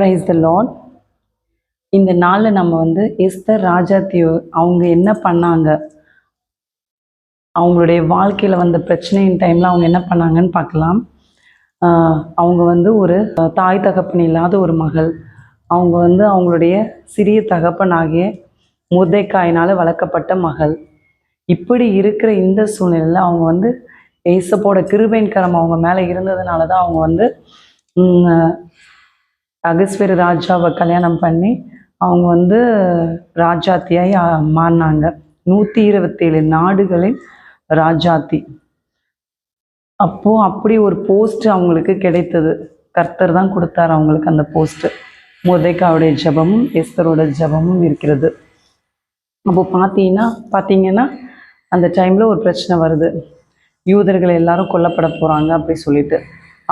Praise the Lord. இந்த நாளில் நம்ம எஸ்தர் ராஜாத்தி அவங்க என்ன பண்ணாங்க, அவங்களுடைய வாழ்க்கையில் வந்த பிரச்சனையின் டைமில் அவங்க என்ன பண்ணாங்கன்னு பார்க்கலாம். அவங்க ஒரு தாய் தகப்பன் இல்லாத ஒரு மகள். அவங்க அவங்களுடைய சிறிய தகப்பனாகிய முர்தெக்காயினால் வளர்க்கப்பட்ட மகள். இப்படி இருக்கிற இந்த சூழ்நிலையில் அவங்க ஏசப்போட கிருபையின் கரம் அவங்க மேலே இருந்ததுனால தான் அவங்க அகஸ்வேரு ராஜாவை கல்யாணம் பண்ணி அவங்க ராஜாத்தியாய் மாறினாங்க. 127 நாடுகளின் ராஜாத்தி. அப்படி ஒரு போஸ்ட் அவங்களுக்கு கிடைத்தது. கர்த்தர் தான் கொடுத்தார் அவங்களுக்கு அந்த போஸ்ட்டு. முர்தெக்காயுடைய ஜெபமும் எஸ்தரோட ஜெபமும் இருக்கிறது. அப்போ பார்த்தீங்கன்னா அந்த டைமில் ஒரு பிரச்சனை வருது. யூதர்கள் எல்லாரும் கொல்லப்பட போகிறாங்க அப்படி சொல்லிட்டு.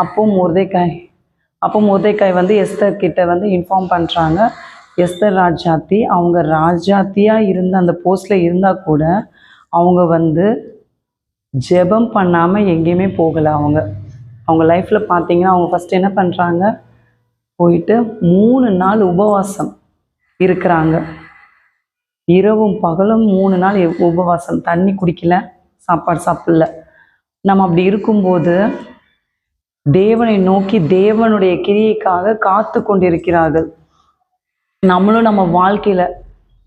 அப்போ முர்தெக்காய் எஸ்தர் கிட்ட இன்ஃபார்ம் பண்ணுறாங்க. எஸ்தர் ராஜாத்தி அவங்க ராஜாத்தியாக இருந்த அந்த போஸ்டில் இருந்தால் கூட அவங்க ஜெபம் பண்ணாமல் எங்கேயுமே போகலை. அவங்க லைஃப்பில் பார்த்தீங்கன்னா அவங்க ஃபஸ்ட்டு என்ன பண்ணுறாங்க, போயிட்டு 3 நாள் உபவாசம் இருக்கிறாங்க. இரவும் பகலும் 3 நாள் உபவாசம். தண்ணி குடிக்கல, சாப்பாடு சாப்பிடல. நம்ம அப்படி இருக்கும்போது தேவனை நோக்கி தேவனுடைய கிரியைக்காக காத்து கொண்டிருக்கிறார்கள். நம்மளும் நம்ம வாழ்க்கையில்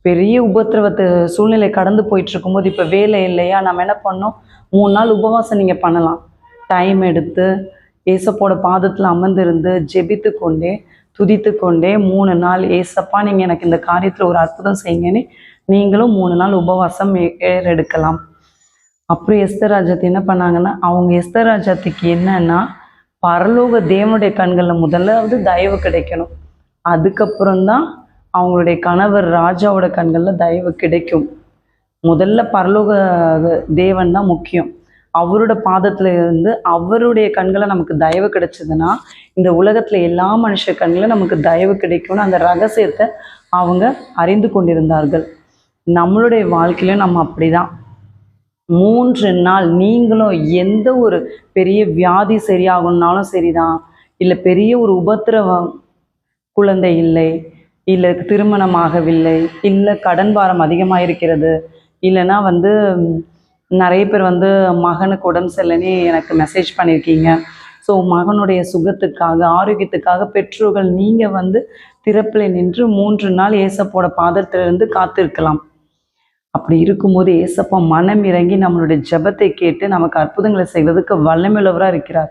பெரிய உபத்திரவத்தை சூழ்நிலை கடந்து போயிட்டு இருக்கும்போது, இப்போ வேலை இல்லையா, நம்ம என்ன பண்ணோம், 3 நாள் உபவாசம் நீங்கள் பண்ணலாம். டைம் எடுத்து ஏசப்போட பாதத்தில் அமர்ந்திருந்து ஜெபித்து கொண்டே துதித்து கொண்டே 3 நாள் ஏசப்பா நீங்கள் எனக்கு இந்த காரியத்தில் ஒரு அற்புதம் செய்யுங்கன்னு நீங்களும் 3 நாள் உபவாசம் ஏறெடுக்கலாம். அப்புறம் எஸ்தர் ராஜாத்தி என்ன பண்ணாங்கன்னா, அவங்க எஸ்தர் ராஜாத்திக்கு என்னன்னா, பரலோக தேவனுடைய கண்களில் முதலாவது தயவு கிடைக்கணும். அதுக்கப்புறம்தான் அவங்களுடைய கணவர் ராஜாவோட கண்களில் தயவு கிடைக்கும். முதல்ல பரலோக தேவன் தான் முக்கியம். அவரோட பாதத்தில் இருந்து அவருடைய கண்களை நமக்கு தயவு கிடைச்சதுன்னா இந்த உலகத்தில் எல்லா மனுஷ கண்களும் நமக்கு தயவு கிடைக்கும்னு அந்த ரகசியத்தை அவங்க அறிந்து கொண்டிருந்தார்கள். நம்மளுடைய வாழ்க்கையிலும் நம்ம அப்படிதான். 3 நாள் நீங்களும் எந்த ஒரு பெரிய வியாதி சரியாகணும்னாலும் சரிதான், இல்லை பெரிய ஒரு உபத்திரவம், குழந்தை இல்லை, இல்லை திருமணமாகவில்லை, இல்லை கடன் பாரம் அதிகமாக இருக்கிறது, இல்லைன்னா நிறைய பேர் மகனுக்கு உடம்பு சரியில்லைன்னு எனக்கு மெசேஜ் பண்ணியிருக்கீங்க. ஸோ மகனுடைய சுகத்துக்காக ஆரோக்கியத்துக்காக பெற்றோர்கள் நீங்கள் திறப்பில் நின்று 3 நாள் ஏசப்போட பாதத்திலிருந்து காத்திருக்கலாம். அப்படி இருக்கும்போது ஏசப்பா மனம் இறங்கி நம்மளுடைய ஜெபத்தை கேட்டு நமக்கு அற்புதங்களை செய்வதற்கு வல்லமையுள்ளவராக இருக்கிறார்.